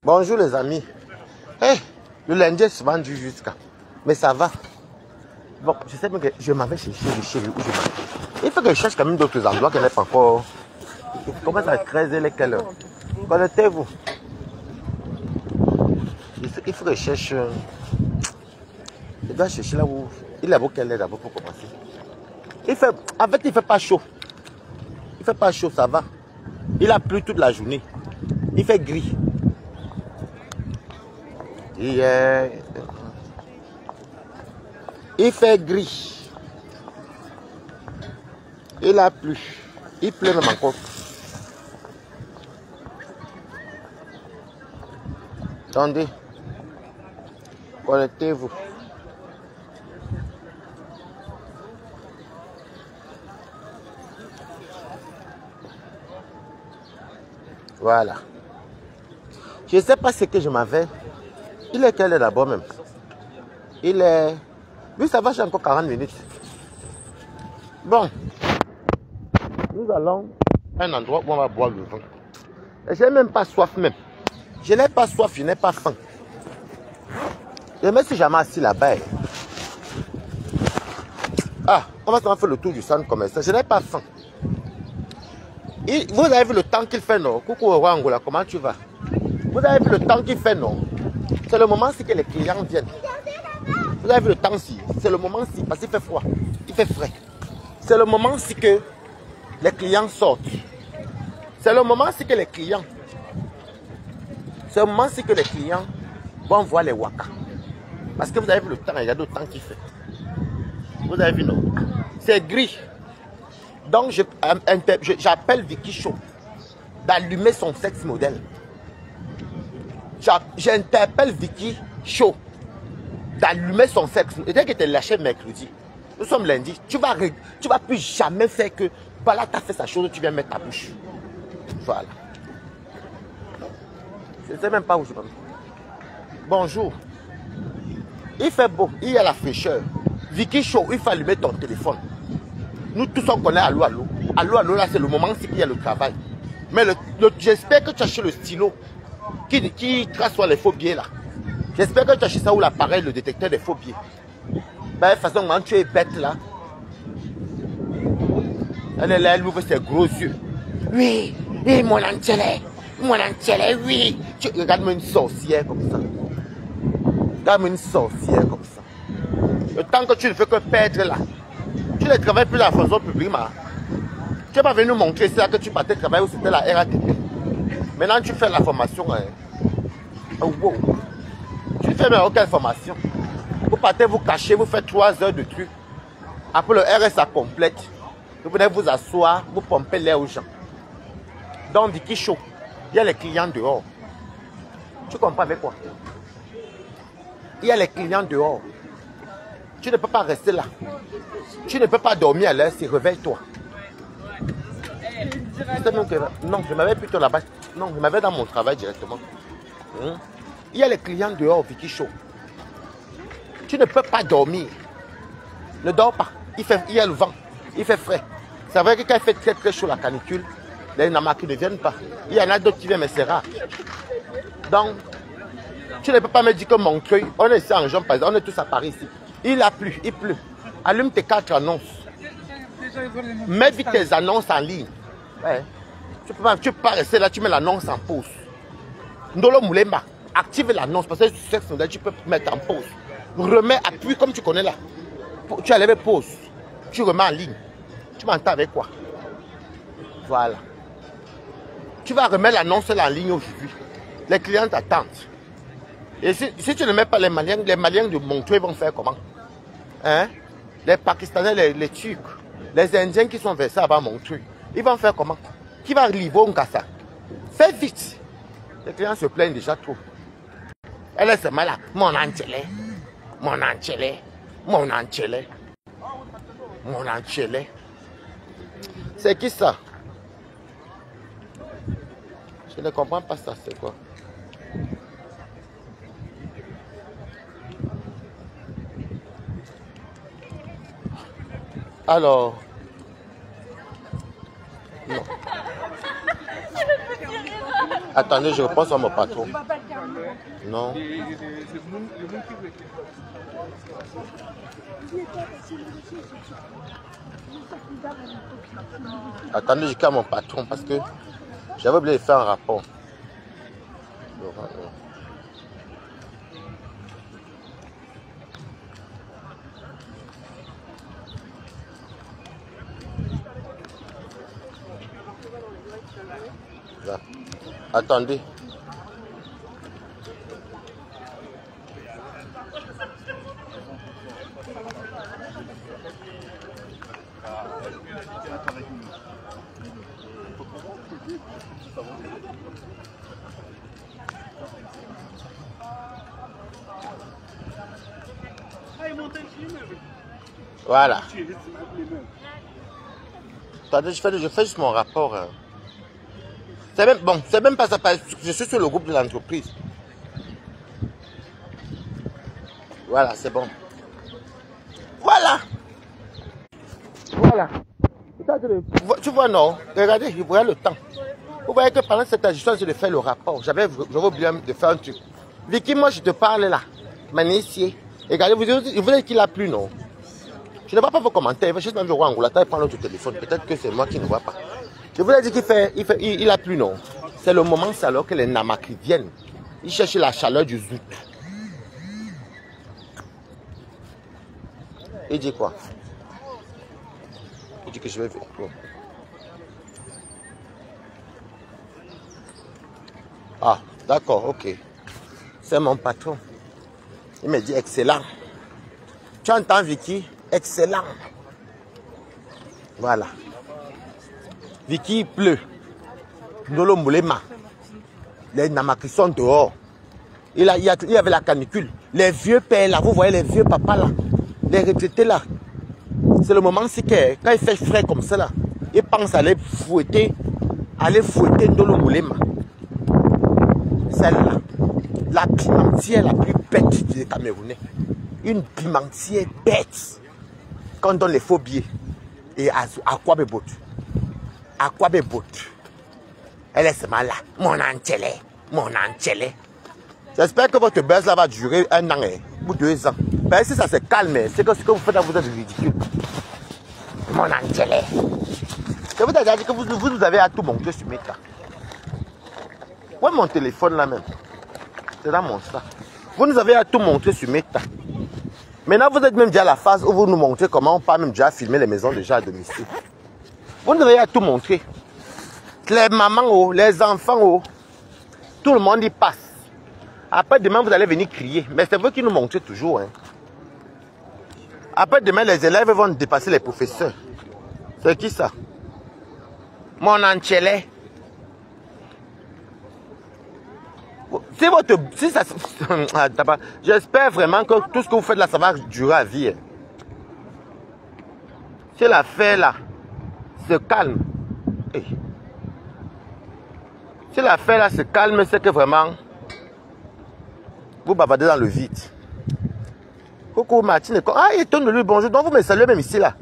Bonjour les amis. Hey, le lundi est souvent dur jusqu'à. Mais ça va. Bon, je sais même que je m'avais cherché où je m'avais. Il faut que je cherche quand même d'autres endroits qui n'est pas encore. Il commence à 13 h lesquels. Connectez-vous. Il faut que je cherche. Je dois chercher là où. Il est beau qu'elle est d'abord pour commencer. En fait, il ne fait pas chaud. Il ne fait pas chaud, ça va. Il a plu toute la journée. Il fait gris. Il fait gris. Il a plu. Il pleut même encore. Attendez. Connectez-vous. Voilà. Je ne sais pas ce que je m'avais. Il est quelle heure d'abord même? Il est... Oui, ça va, j'ai encore 40 minutes. Bon. Nous allons à un endroit où on va boire le vin. Je n'ai même pas soif même. Je n'ai pas soif, je n'ai pas faim. Je me suis jamais assis là-bas. Ah, on va faire le tour du centre commercial. Je n'ai pas faim. Vous avez vu le temps qu'il fait, non? Coucou Angola, comment tu vas? Vous avez vu le temps qu'il fait, non? C'est le moment-ci que les clients viennent. Vous avez vu le temps-ci? C'est le moment-ci, parce qu'il fait froid. Il fait frais. C'est le moment-ci que les clients sortent. C'est le moment-ci que les clients... C'est le moment-ci que les clients vont voir les wakas. Parce que vous avez vu le temps, il y a d'autres temps qu'il fait. Vous avez vu, non? C'est gris. Donc, j'appelle Vicky Show d'allumer son sexe modèle. J'interpelle Vicky Show d'allumer son sexe. Et dès que tu es lâché mercredi, nous sommes lundi, tu vas plus jamais faire que, voilà, tu as fait sa chose, tu viens mettre ta bouche. Voilà. Je ne sais même pas où je vais. Bonjour. Il fait beau, il y a la fraîcheur. Vicky Show, il faut allumer ton téléphone. Nous tous on connaît Allô Allô. Allô Allô, là c'est le moment qu'il y a le travail. Mais j'espère que tu as acheté le stylo qui trace sur les faux billets là. J'espère que tu as acheté ça ou l'appareil, le détecteur des faux billets. Ben, de toute façon, quand tu es bête là, elle est là, elle ouvre ses gros yeux. Oui, et mon entier, oui. Regarde-moi une sorcière comme ça. Regarde-moi une sorcière comme ça. Le temps que tu ne fais que perdre là. Tu ne travailles plus à la fonction publique, ma. Tu n'es pas venu nous montrer ça que tu partais travailler où c'était la RATP. Maintenant, tu fais la formation. Oh, wow. Tu ne fais même aucune formation. Vous partez vous cacher, vous faites 3 heures de truc. Après le RSA complète, vous venez vous asseoir, vous pompez l'air aux gens. Donc, Vicky Show, il y a les clients dehors. Tu comprends avec quoi? Il y a les clients dehors. Tu ne peux pas rester là. Tu ne peux pas dormir à l'heure, c'est réveille-toi. Non, je m'avais plutôt là-bas. Non, je m'avais dans mon travail directement. Il y a les clients dehors, Vicky Show. Tu ne peux pas dormir. Ne dors pas. Il y a le vent. Il fait frais. C'est vrai que quand il fait très très chaud la canicule, les namakis ne viennent pas. Il y en a d'autres qui viennent, mais c'est rare. Donc, tu ne peux pas me dire que Montreuil, on est ici en région, par exemple, on est tous à Paris ici. Il a plu, il pleut. Allume tes 4 annonces. Mets vite tes annonces en ligne. Ouais. Tu ne peux pas rester là, tu mets l'annonce en pause. Ndolo Moulemba, active l'annonce parce que tu peux mettre en pause. Remets, appuie comme tu connais là. Tu as levé pause. Tu remets en ligne. Tu m'entends avec quoi? Voilà. Tu vas remettre l'annonce en ligne aujourd'hui. Les clients t'attendent. Et si tu ne mets pas les Maliens de Montreuil vont faire comment? Hein? Les Pakistanais, les Turcs, les Indiens qui sont versés avant Montreuil, ils vont faire comment? Qui va livrer un cassa? Fais vite. Les clients se plaignent déjà trop. Elle est mal là. Mon entier. C'est qui ça? Je ne comprends pas ça, c'est quoi? Alors... Non. Attendez, je repense à mon patron. Non. Attendez, je calme mon patron parce que j'avais oublié de faire un rapport. Là. Attendez. Voilà. Attendez, je fais juste mon rapport. Hein. C'est même, bon, c'est même pas ça. Je suis sur le groupe de l'entreprise. Voilà, c'est bon. Voilà. Voilà. Tu vois, non? Regardez, je vois le temps. Vous voyez que pendant cette agissance, je fais le rapport. J'avais oublié de faire un truc. Vicky, moi, je te parle là. Manissier. Regardez, vous voulez qu'il a plu, non? Je ne vois pas vos commentaires. Juste même, je vois Angoulata, il prend l'autre téléphone. Peut-être que c'est moi qui ne vois pas. Je vous l'ai dit qu'il a plu, non? C'est le moment, c'est alors que les Namakri viennent. Ils cherchent la chaleur du zout. Il dit quoi? Il dit que je vais faire. Bon. Ah, d'accord, ok. C'est mon patron. Il me dit excellent. Tu entends, Vicky? Excellent. Voilà. Vicky, il pleut. Ndolo Moulema. Les Namakri sont dehors. Il y avait la canicule. Les vieux pères là, vous voyez les vieux papas là. Les retraités là. C'est le moment si que quand il fait frais comme ça là, ils pensent aller fouetter Ndolo Moulema. Celle-là, la pimentière la plus bête des Camerounais. Une pimentière bête. Quand on donne les faux billets. Et à quoi bebout? À quoi bebout? Elle est seulement là. Mon antelé. Mon antelé. J'espère que votre buzz là va durer 1 an ou 2 ans. Mais si ça se calme, c'est que ce que vous faites là, vous êtes ridicule. Mon antelé. Je vous ai déjà dit que vous avez à tout montrer sur mes cas. Ouais, mon téléphone là même. C'est dans mon sac. Vous nous avez à tout montrer sur Meta. Maintenant, vous êtes même déjà à la phase où vous nous montrez comment on peut même déjà filmer les maisons déjà à domicile. Vous nous avez à tout montrer. Les mamans, les enfants, tout le monde y passe. Après demain, vous allez venir crier. Mais c'est vous qui nous montrez toujours. Hein. Après demain, les élèves vont dépasser les professeurs. C'est qui ça? Mon ancelé. Si ça, j'espère vraiment que tout ce que vous faites là, ça va durer à vie. Si l'affaire là se calme, si l'affaire là se calme, c'est que vraiment vous bavardez dans le vide. Coucou Martine, ah il tourne de lui bonjour, donc vous me saluez même ici là.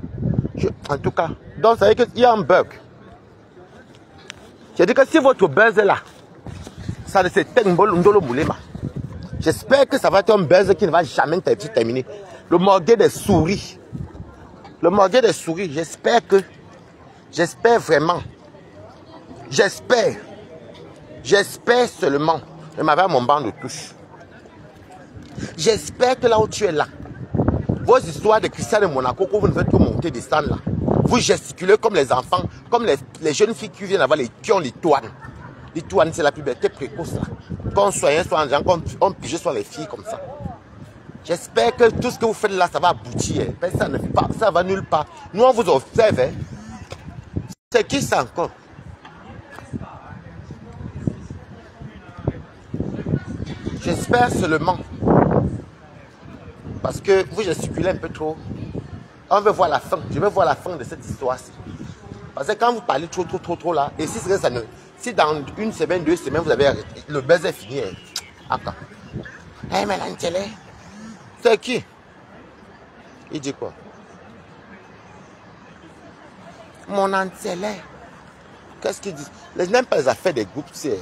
En tout cas, donc ça veut dire qu'il y a un bug. J'ai dit que si votre buzz est là, ça ne s'éteint Ndolo Moulema. J'espère que ça va être un buzz qui ne va jamais se terminer. Le morguet des souris. Le morguet des souris, j'espère vraiment. J'espère seulement. Je m'avais mon banc de touche. J'espère que là où tu es là, vos histoires de Christian de Monaco, que vous ne faites que monter, descendre là. Vous gesticulez comme les enfants, comme les jeunes filles qui viennent avoir qui ont les toines. Les toines, c'est la puberté précoce là. Qu'on soit en gens, qu'on pige sur les filles comme ça. J'espère que tout ce que vous faites là, ça va aboutir. Hein. Ça va nulle part. Nous, on vous observe. Hein. C'est qui ça encore? J'espère seulement. Parce que vous gesticulez un peu trop. On veut voir la fin. Je veux voir la fin de cette histoire-ci. Parce que quand vous parlez trop là, et si dans 1 semaine, 2 semaines, vous avez arrêté, le buzz est fini. Attends. Hey, mais l'antélé, c'est qui? Il dit quoi? Mon antélé. Qu'est-ce qu'il dit? Je n'aime pas les affaires des groupes, c'est.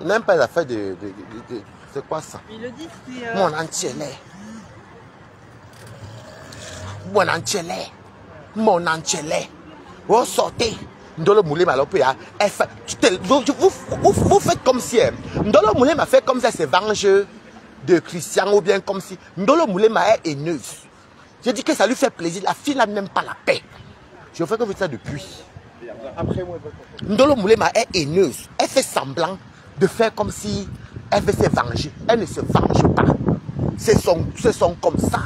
Il n'aime pas les affaires c'est quoi ça? Il le dit, c'est... Mon entier lait. Mon entier lait. Mon entier lait. Vous sortez. Ndolo Moulé m'a l'opé. Vous faites comme si Ndolo Moulé m'a fait comme ça, c'est venge de Christian ou bien comme si Ndolo Moulé m'a est haineuse. J'ai dit que ça lui fait plaisir. La fille n'aime pas la paix. Je fais que vous ça depuis. Après moi, Ndolo Moulé m'a est haineuse. Elle fait semblant de faire comme si elle veut se venger. Elle ne se venge pas. C'est son comme ça.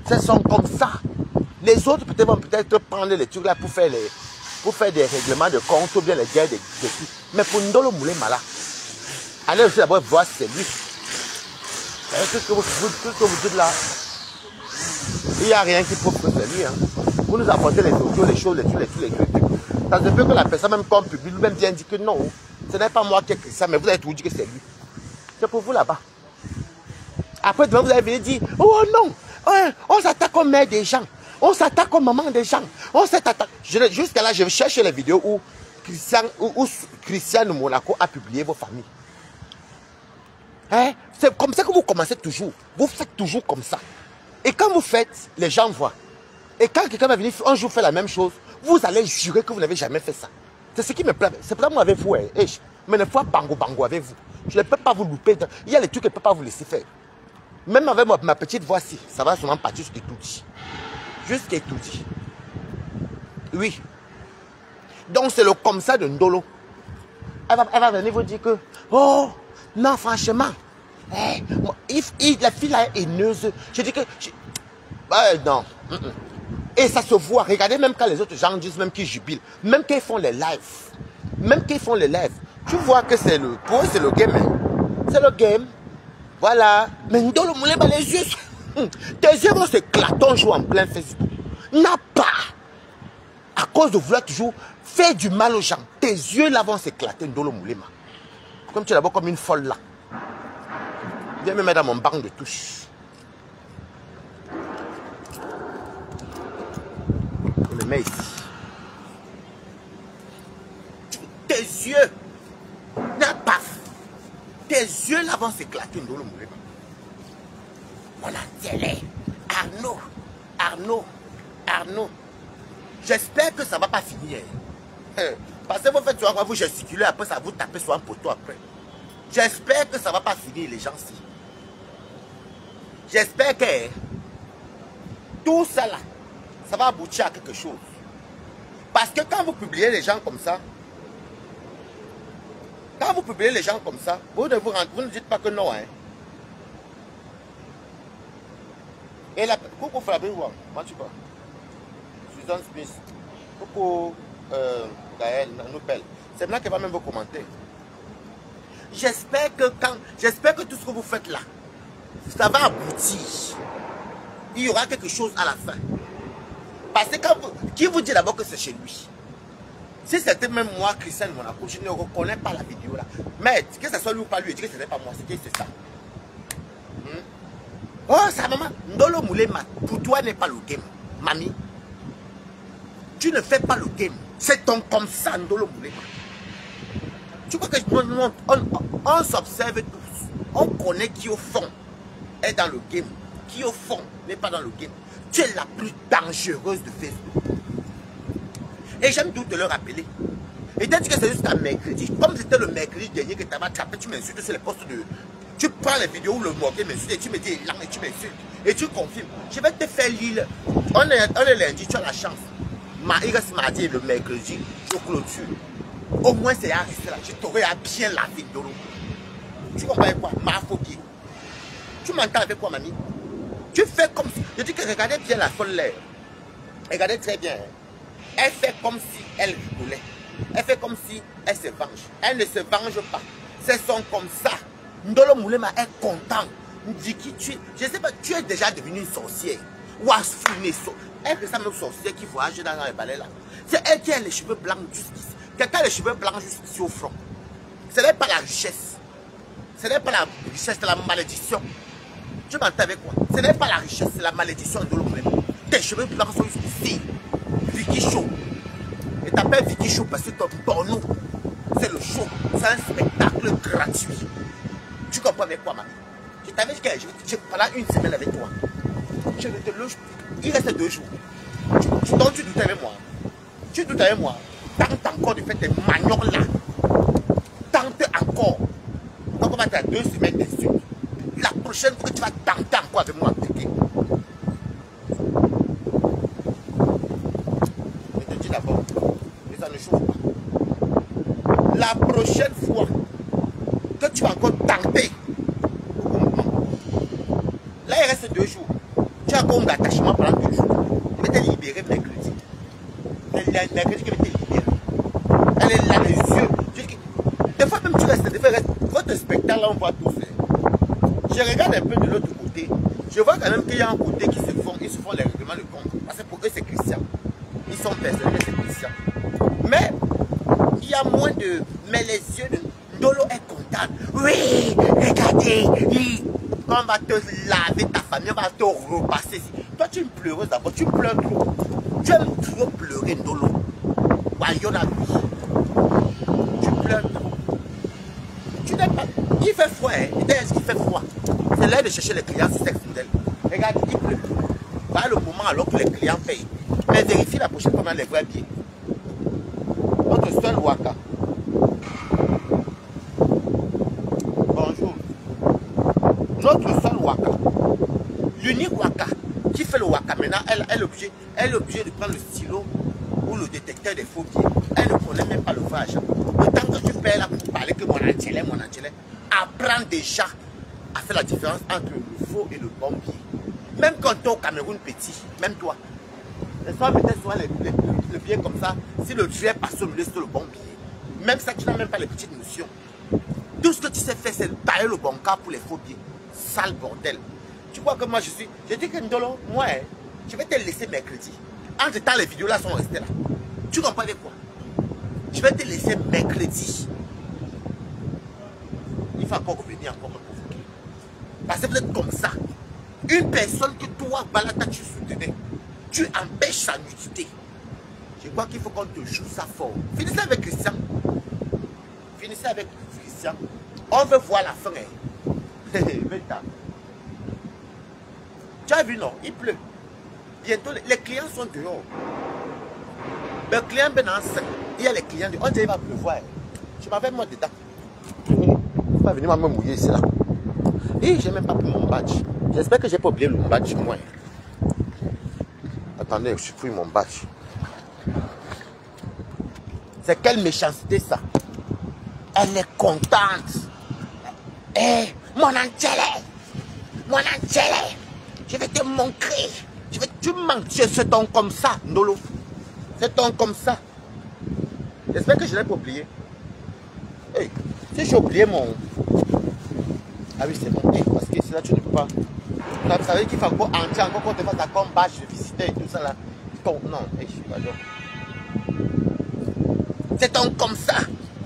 C'est son comme ça. Les autres peut-être vont peut-être prendre les trucs là pour faire des règlements de compte ou bien les guerres de tout. Mais pour Ndolo Moulé Mala, allez aussi d'abord voir c'est lui. Qu'est-ce que vous dites là? Il n'y a rien qui prouve que c'est lui. Hein. Vous nous apportez les audios, les choses, les trucs. Ça se peut que la personne, même comme public, lui-même vient dire que non, ce n'est pas moi qui ai écrit ça, mais vous avez tout dit que c'est lui. C'est pour vous là-bas. Après, demain, vous allez venir dire, oh non, on s'attaque aux mères des gens, on s'attaque aux mamans des gens, on s'attaque. Jusqu'à là, je cherche les vidéos où Christian de Monaco a publié vos familles. Hein? C'est comme ça que vous commencez toujours. Vous faites toujours comme ça. Et quand vous faites, les gens voient. Et quand quelqu'un va venir un jour faire la même chose, vous allez jurer que vous n'avez jamais fait ça. C'est ce qui me plaît. C'est pour ça que moi avec vous, mais une fois bango avec vous. Je ne peux pas vous louper. Il y a les trucs que je ne peux pas vous laisser faire. Même avec ma petite voix-ci, ça va sûrement partir jusqu'à tout dit. Jusqu'à tout dit. Oui. Donc c'est le comme ça de Ndolo. Elle va venir vous dire que, oh, non, franchement, la fille là est haineuse. Je dis que, non. Et ça se voit. Regardez même quand les autres gens disent, même qu'ils jubilent, même quand ils font les lives, tu vois que c'est le, pour eux c'est le game. Hein. C'est le game. Voilà. Mais Ndolo Moulé, les yeux, tes yeux vont s'éclater un jour en plein Facebook. N'a pas. À cause de vouloir toujours faire du mal aux gens. Tes yeux là vont s'éclater, Ndolo Moulé. Comme tu es d'abord comme une folle là. Viens me mettre dans mon banc de touche. Je le mets ici. Tes yeux. N'a pas. Tes yeux là vont s'éclater, Ndolo Moulé. On a télé. Arnaud. J'espère que ça ne va pas finir. Parce que vous faites souvent vous gesticulez, après ça vous tapez sur un poteau après. J'espère que ça ne va pas finir les gens-ci. J'espère que tout ça là, ça va aboutir à quelque chose. Parce que quand vous publiez les gens comme ça, vous ne dites pas que non. Hein. Et la coucou Fabien, moi tu vois. Susan Smith, coucou Gaël, Noupel. C'est maintenant qu'elle va même vous commenter. J'espère que tout ce que vous faites là, ça va aboutir. Il y aura quelque chose à la fin. Parce que qui vous dit d'abord que c'est chez lui? Si c'était même moi, Christian de Monaco, je ne reconnais pas la vidéo là. Mais que ce soit lui ou pas lui, je dis que ce n'est pas moi, c'est ça. Oh, sa maman, Ndolo Moulé, pour toi n'est pas le game. Mamie, tu ne fais pas le game. C'est ton comme ça, Ndolo Moulé. Tu crois que on s'observe tous. On connaît qui au fond est dans le game. Qui au fond n'est pas dans le game. Tu es la plus dangereuse de Facebook. Et j'aime tout te le rappeler. Et t'as dit que c'est jusqu'à mercredi. Comme c'était le mercredi dernier que tu avais attrapé, tu m'insultes sur les postes de... Tu prends les vidéos où le moquet m'insulte et tu me dis là et tu m'insultes. Et tu confirmes. Je vais te faire lire. On est lundi, tu as la chance. Il reste mardi et le mercredi, je clôture. Au moins c'est à rester là. Je t'aurais à bien laver de l'eau. Tu comprends quoi? Ma phobie. Tu m'entends avec quoi, mamie? Tu fais comme si... Je dis que regardez bien la folle l'air. Regardez très bien. Elle fait comme si elle rigolait. Elle fait comme si elle se venge. Elle ne se venge pas. C'est son comme ça. Ndolo Moulema est content. Dit qui tu es. Je ne sais pas, tu es déjà devenu une sorcière. Ou à Funesso. Elle est ça même sorcière qui voyage dans les balais là. C'est elle qui a les cheveux blancs jusqu'ici. Quelqu'un a les cheveux blancs jusqu'ici au front. Ce n'est pas la richesse. Ce n'est pas la richesse, c'est la malédiction. Tu m'entends avec quoi? Ce n'est pas la richesse, c'est la malédiction de Ndolo Moulema. Tes cheveux blancs sont jusqu'ici. Vicky Show. Et t'appelles Vicky Show parce que ton porno. c'est le show. C'est un spectacle gratuit. Tu comprends avec quoi, mamie? Je t'avais dit que je pendant une semaine avec toi. Je ne te loge plus. Il reste 2 jours. Donc tu doutes avec moi. Tu doutes avec moi. Tente encore de faire tes maniocs là. Tente encore. Donc on va faire 2 semaines dessus. La prochaine fois que tu vas tenter encore avec moi. Je te dis d'abord. Mais ça ne chauffe pas. La prochaine fois que tu vas encore tenter. Là il reste 2 jours. Tu as encore un attachement pendant 2 jours. Je vais te libérer mercredi. Mercredi, je vais te libérer. Elle est là, les yeux. Des fois, même tu restes. Des fois, votre spectacle, là, on voit tout faire. Je regarde un peu de l'autre côté. Je vois quand même qu'il y a un côté qui se font. Ils se font les règlements de compte. Parce que pour eux, c'est Christian. Ils sont personnels, c'est Christian. Mais, il y a moins de. Mais les yeux de Ndolo est content. Oui, regardez. Quand on va te laver ta famille, on va te repasser. Toi, tu es une pleureuse d'abord. Tu pleures trop. Tu aimes trop pleurer, Ndolo. Wayona. Tu pleures trop. Tu n'es pas. Il fait froid, hein. Est-ce qu'il fait froid? C'est l'heure de chercher les clients sur Sex Model. Regarde, il pleut. Voilà le moment alors que les clients payent. Mais vérifie la prochaine fois dans les vrais billets. Notre seul Waka. Bonjour. Notre seul Waka. L'unique Waka qui fait le Waka maintenant, elle est obligée de prendre le stylo ou le détecteur des faux billets. Elle ne connaît même pas le vrai agent. Le temps que tu paies là pour parler que mon angelé, apprends déjà à faire la différence entre le faux et le bon billet. Même quand tu es au Cameroun petit, même toi, les soirs peut-être souvent le billet comme ça, si le tueur passe au milieu, c'est le bon billet. Même ça, tu n'as même pas les petites notions. Tout ce que tu sais faire, c'est tailler le bon cas pour les faux billets. Sale bordel. Tu crois que moi je suis... Je dis que Ndolo, moi, je vais te laisser mercredi. Entre temps, les vidéos là sont restées là. Tu comprends de quoi? Je vais te laisser mercredi. Il faut encore revenir encore me provoquer. Parce que vous êtes comme ça. Une personne que toi, Balata, tu soutenais, tu empêches sa nudité. Je crois qu'il faut qu'on te joue ça fort. Finissez avec Christian. Finissez avec Christian. On veut voir la fin. Tu as vu, non? Il pleut. Bientôt, les clients sont dehors. Le client ben en 5. Il y a les clients dehors. On dit qu'il va pleuvoir. Je m'avais moi dedans. Il ne faut pas venir me mouiller ici là. Et j'ai même pas pris mon badge. J'espère que j'ai pas oublié le badge moi. Attendez, je pris mon badge. C'est quelle méchanceté ça? Elle est contente. Eh, mon angelé! Mon angelé! Je vais te montrer. Tu manques ce ton comme ça, Ndolo. Ce ton comme ça. J'espère que je ne l'ai pas oublié. Hey, si j'ai oublié mon... Ah oui, c'est bon. Hey, parce que là, tu ne peux pas... Là, vous savez qu'il faut encore entrer, encore qu'on te fasse ta comme badge de visiter et tout ça là. Ton... Non, hey, je suis pas là. C'est ton comme ça,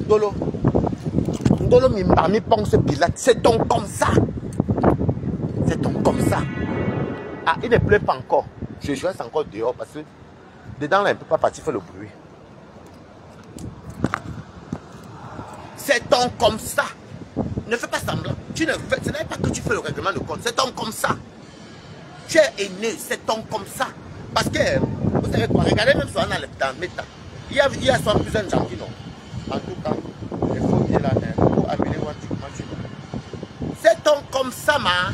Ndolo. Ndolo mi pense pilote. C'est ton comme ça. C'est ton comme ça. Ah, il ne pleut pas encore. Je reste encore dehors parce que dedans là, il ne peut pas partir faire le bruit. C'est ton comme ça. Ne fais pas semblant. Ce n'est pas que tu fais le règlement de compte. C'est ton comme ça. Tu es aîné. C'est ton comme ça. Parce que, vous savez quoi, regardez même sur dans Meta. Il y a soit plusieurs gens qui n'ont. En tout cas, il faut bien là, pour amener c'est ton comme ça, ma.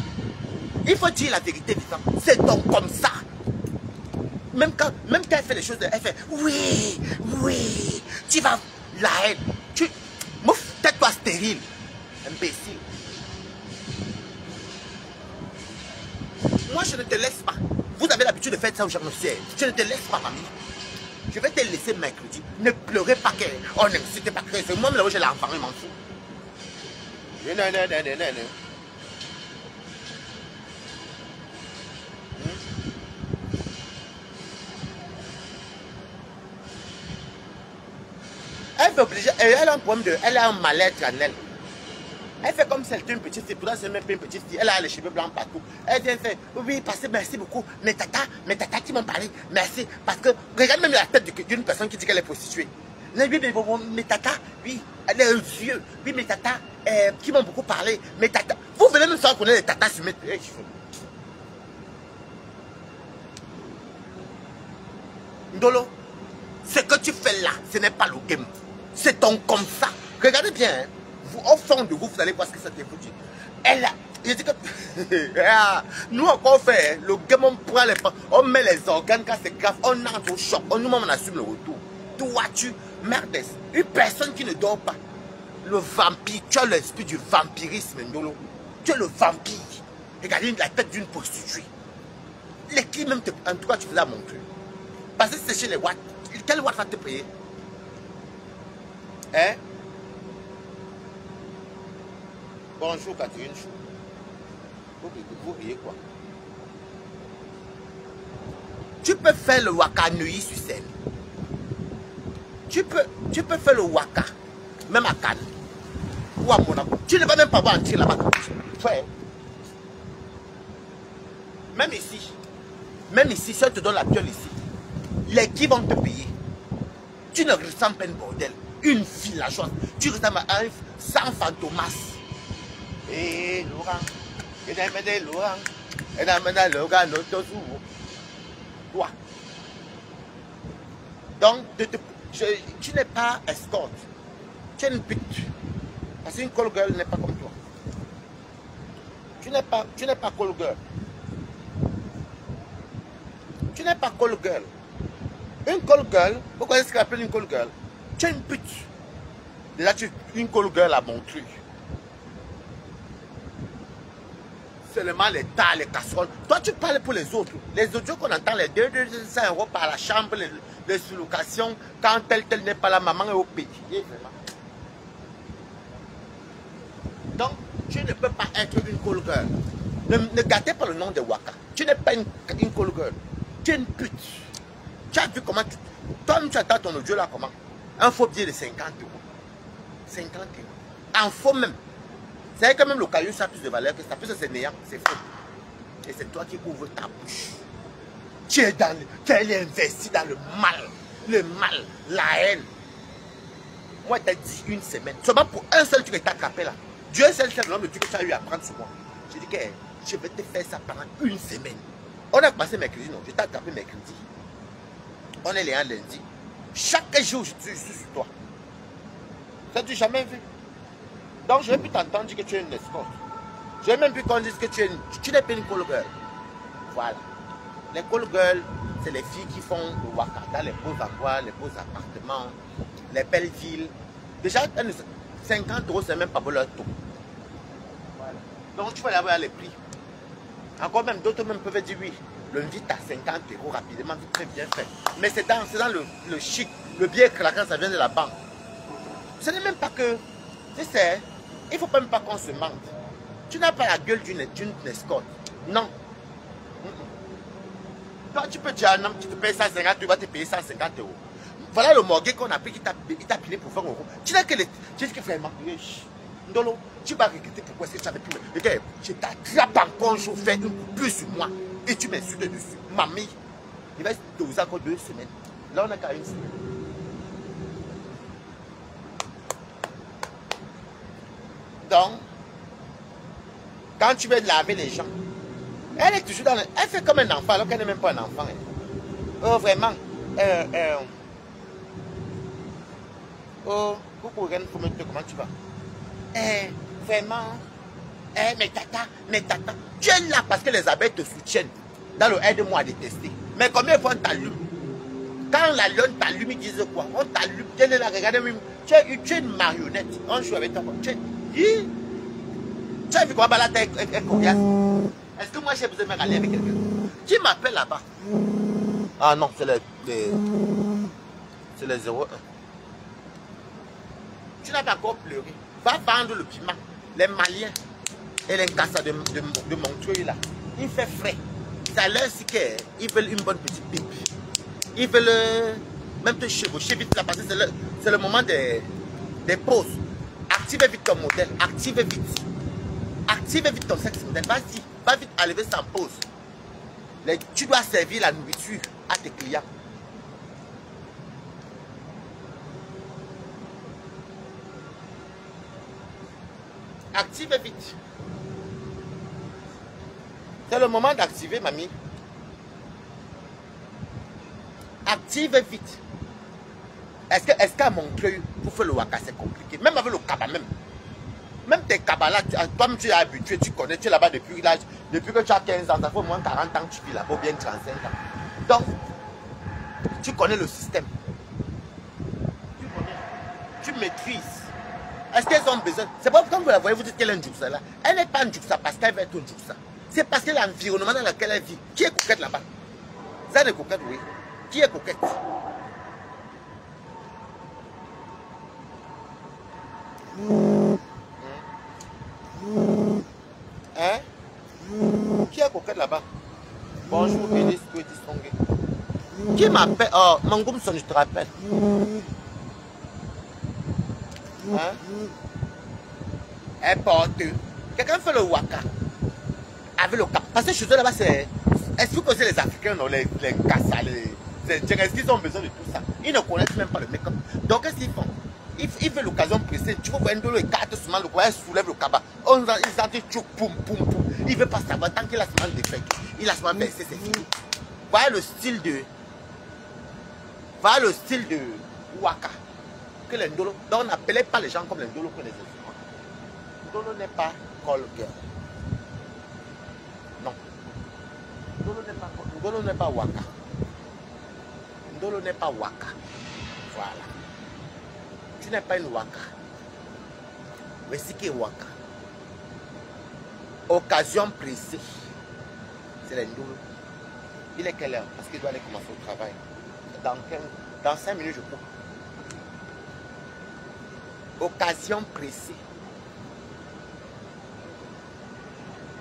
Il faut dire la vérité, vivant. C'est ton comme ça. Même quand elle fait les choses, elle fait oui, oui. Tu vas la haine. Tu. Mouf, tais-toi stérile. Imbécile. Moi, je ne te laisse pas. Vous avez l'habitude de faire ça aux jarnossières. Je ne te laisse pas, mamie. Je vais te laisser mercredi. Ne pleurez pas qu'on n'insulte pas. C'est moi, là où j'ai l'enfant, je m'en fous. Elle est obligée, elle a un problème de, elle a un mal-être en elle. Elle fait comme si elle était une petite fille, pourtant c'est même pas une petite fille, elle a les cheveux blancs partout. Elle vient faire, oui, parce que merci beaucoup, mes tatas qui m'ont parlé, merci, parce que, regarde même la tête d'une personne qui dit qu'elle est prostituée. Mes tatas, oui, les yeux, oui, mes tatas, qui m'ont beaucoup parlé, mes tatas. Vous venez nous faire connaître les tatas sur mes cheveux. Ndolo, ce que tu fais là, ce n'est pas le game. C'est ton comme ça. Regardez bien, hein. Vous, au fond de vous, vous allez voir ce que ça te foutu. Elle a, je dis que, nous encore on fait, le game, on prend les, on met les organes quand c'est grave, on entre au choc, nous-mêmes on assume le retour. Toi, tu merdes, une personne qui ne dort pas. Le vampire, tu as l'esprit du vampirisme, Ndolo. Tu es le vampire. Regardez la tête d'une prostituée. Les qui même, en tout cas, tu te l'as montré. Parce que c'est chez les Watts. Quel Watt va te payer? Hein? Bonjour Catherine Chou. Vous riez quoi? Tu peux faire le Waka Neuilly sur scène. Tu peux faire le Waka, même à Cannes. Ou à Monaco. Tu ne vas même pas voir entrer là-bas. Ouais. Même ici, si on te donne la piole ici, les qui vont te payer. Tu ne ressembles pas à un bordel. Une villageoise. Tu ressembles à un sans fantomas. Et Laurent. Et Laurent. Et Laurent, notre jour. Toi. Donc, tu n'es pas escorte. Tu es une pute. Parce qu'une call girl n'est pas comme toi. Tu n'es pas call girl. Tu n'es pas call girl. Une call girl, pourquoi est-ce qu'on appelle une call girl? Tu es une pute. Déjà, une call girl a mon truc. Seulement les tas, les casseroles. Toi, tu parles pour les autres. Les audios qu'on entend, les 200 € par la chambre, les sous-locations, quand tel n'est pas là, maman est au pays. Donc, tu ne peux pas être une call girl. Ne gâtez pas le nom de Waka. Tu n'es pas une call girl. Tu es une pute. Tu as vu comment toi, tu attends ton audio là comment? Un faux billet de 50 €. 50 €. En faux même. C'est quand même le caillou, ça a plus de valeur que ça. Parce que c'est néant, c'est faux. Et c'est toi qui ouvres ta bouche. Tu es investi dans le mal, la haine. Moi, je t'ai dit une semaine. Seulement pour un seul truc que tu as attrapé là. Dieu seul c'est le nombre de trucs que tu as eu à prendre sur moi. Je dis que je vais te faire ça pendant une semaine. On a passé mercredi, non? Je t'ai attrapé mercredi. On est les lundi. Chaque jour, je suis sur toi. Ça tu jamais vu? Donc, je n'ai plus t'entendre dire que tu es une escorte. Je n'ai même plus qu'on dise que tu n'es pas une call girl. Voilà. Les call girls, c'est les filles qui font le waka dans les beaux endroits, les beaux appartements, les belles villes. Déjà, 50 €, c'est même pas pour leur taux. Voilà. Donc, tu vas aller voir les prix. Encore même, d'autres même peuvent dire oui. Le vite à 50 € rapidement, vite très bien fait. Mais c'est dans le chic, le bien claquant, ça vient de la banque. Ce n'est même pas que, tu sais, il ne faut même pas qu'on se mente. Tu n'as pas la gueule d'une escorte. Non. Toi, tu peux dire à un homme, tu te payes 150, tu vas te payer 150 €. Voilà le morgue qu'on a pris, qui t'a pilé pour 20 €. Tu n'as que les. Tu dis que vraiment, Ndolo, tu vas regretter pourquoi est-ce que tu avais pu. Regarde, je t'attrape encore, je fais une coupure sur moi. Et tu m'insultes dessus. Mamie, il va se doser encore 2 semaines. Là, on a qu'à une semaine. Donc, quand tu veux laver les gens, elle est toujours dans le... Elle fait comme un enfant alors qu'elle n'est même pas un enfant. Oh, vraiment. Oh, coucou, Ren, comment tu vas? Vraiment. Mais tata, tu es là parce que les abeilles te soutiennent. Dans le aide-moi à détester. Mais combien de fois on t'allume? Quand la lionne t'allume, ils disent quoi? On t'allume, tu es là, regardez même. Tu es une marionnette. On joue avec toi. Tu as vu comment balade est coriace? Est-ce que moi j'ai besoin de me rallier avec quelqu'un? Qui m'appelle là-bas? Ah non, c'est les 01. Tu n'as pas encore pleuré. Va vendre le piment. Les Maliens et les cassas de Montreuil là. Il fait frais. Ça leur dit qu'ils veulent une bonne petite pipe. Ils veulent même te chevaucher vite là parce que c'est le moment des pauses. Activez vite ton modèle. Activez vite. Activez vite ton sexe modèle. Vas-y. Va vite enlever sans pause. Tu dois servir la nourriture à tes clients. Active vite. C'est le moment d'activer, mamie. Active vite. Est-ce qu'à Montreuil, pour faire le waka, c'est compliqué? Même avec le kaba, même tes kabas là, toi-même tu es habitué, tu connais, tu es là-bas depuis l'âge, depuis que tu as 15 ans, ça fait au moins 40 ans que tu vis là-bas, ou bien 35 ans. Donc, tu connais le système. Tu connais, tu maîtrises. Est-ce qu'elles ont besoin? C'est pas quand vous la voyez, vous dites qu'elle est un Djouksa là. Elle n'est pas un Djouksa parce qu'elle va être un Djouksa. C'est parce que l'environnement dans lequel elle vit. Qui est coquette là-bas? Ça, des coquettes, oui. Qui est coquette? Hein? Qui est coquette là-bas? Bonjour, Bélis, qui m'appelle? Oh, Mangoumson, je te rappelle. Hein? Elle porte. Quelqu'un fait le waka avec le cap. Parce que chez eux là-bas, c'est. Est-ce que c'est les Africains, non, les Kassa, les Indiens, est-ce qu'ils ont besoin de tout ça? Ils ne connaissent même pas le make-up. Donc, qu'est-ce qu'ils font? Ils veulent l'occasion pressée. Tu vois, Ndolo écarte seulement le coin, elle soulève le cabas. Ils sentent tchouk, poum, poum, poum. Il ne veut pas savoir. Tant qu'il a seulement des fake, il a seulement versé, c'est fini. Voilà le style de. Voilà le style de waka. Que les Ndolo. Donc, n'appelez pas les gens comme les Ndolo que les autres. Ndolo n'est pas call girl. Non. Ndolo n'est pas waka. Ndolo n'est pas waka. Voilà. Tu n'es pas une waka. Mais c'est qui est waka. Occasion pressée. C'est les Ndolo. Il est quelle heure? Parce qu'il doit aller commencer au travail. Dans 5 minutes, je coupe. Occasion pressée.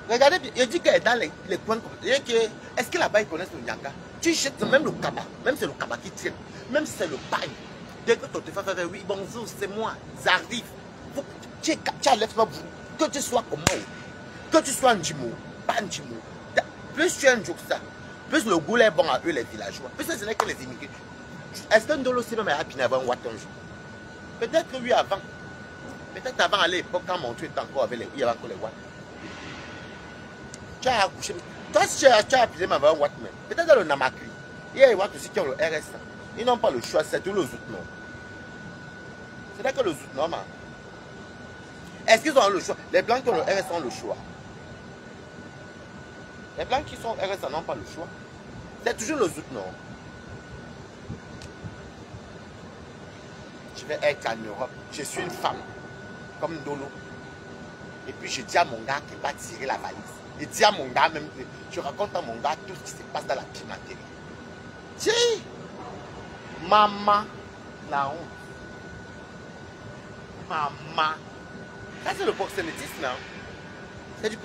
Regardez, il dit qu'elle est dans les coins. Est-ce que là-bas ils connaissent le Nyanga? Tu jettes même le kaba, même c'est le kaba qui tient, même si c'est le paille. Dès que ton téléphone fait oui, bonjour, c'est moi, j'arrive. Tu as l'air que tu sois comme moi, que tu sois un Djimo, pas un Djimo. Plus tu es un Djouksa, plus le goût est bon à eux, les villageois. Plus ce n'est que les immigrés. Est-ce qu'un Ndolo aussi même est rapide avant Watt un jour? Peut-être que oui, avant. Peut-être avant à l'époque, quand mon truc était encore avec les. Il y avait encore les Watt. Tu as accouché. Toi, si tu as appuyé ma Watt même, peut-être dans le Namakri, il y a les Watt aussi qui ont le RS. Ils n'ont pas le choix, c'est tout le Zoutnon. C'est là que le Zoutnon, man. Est-ce qu'ils ont le choix? Les blancs qui ont le RS ont le choix. Les blancs qui sont au RS n'ont pas le choix. C'est toujours le Zoutnon. Je vais être en Europe. Je suis une femme, comme Ndolo. Et puis je dis à mon gars qu'il va tirer la valise. Je dis à mon gars même, je raconte à mon gars tout ce qui se passe dans la pimenterie. Tiens, maman, la honte. Maman. Ça c'est le proxénétisme, non? C'est du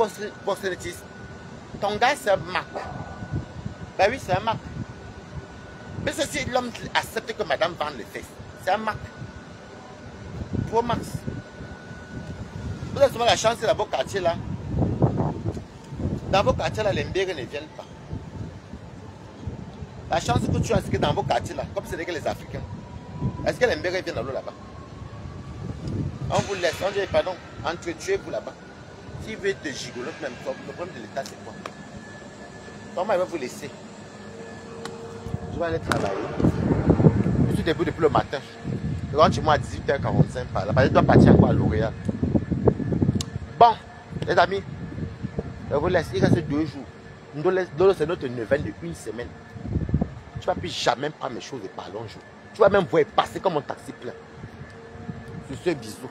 proxénétisme. Ton gars c'est un Mac. Ben oui, c'est un Mac. Mais si l'homme accepte que madame vende les fesses, c'est un Mac. Pro Max. Vous avez souvent la chance dans vos quartiers là. Dans vos quartiers là, les mbérés ne viennent pas. La chance que tu as, c'est que dans vos quartiers là, comme c'est que les Africains, est-ce que les mbérés viennent dans l'eau là-bas? On vous laisse, on dit pardon, entretuez-vous là-bas. S'il veut te gigoloter même, le problème de l'État c'est quoi? Comment il va vous laisser? Je vais aller travailler. Je suis debout depuis le matin. Je rentre chez moi à 18h45 par là. Je dois partir encore à L'Oréal. Bon, les amis, je vous laisse. Il reste 2 jours. Ndolo, c'est notre neuvaine de 1 semaine. Tu ne vas plus jamais prendre mes choses et parler un jour. Tu vas même voir passer comme un taxi plein. Sur ce, bisous.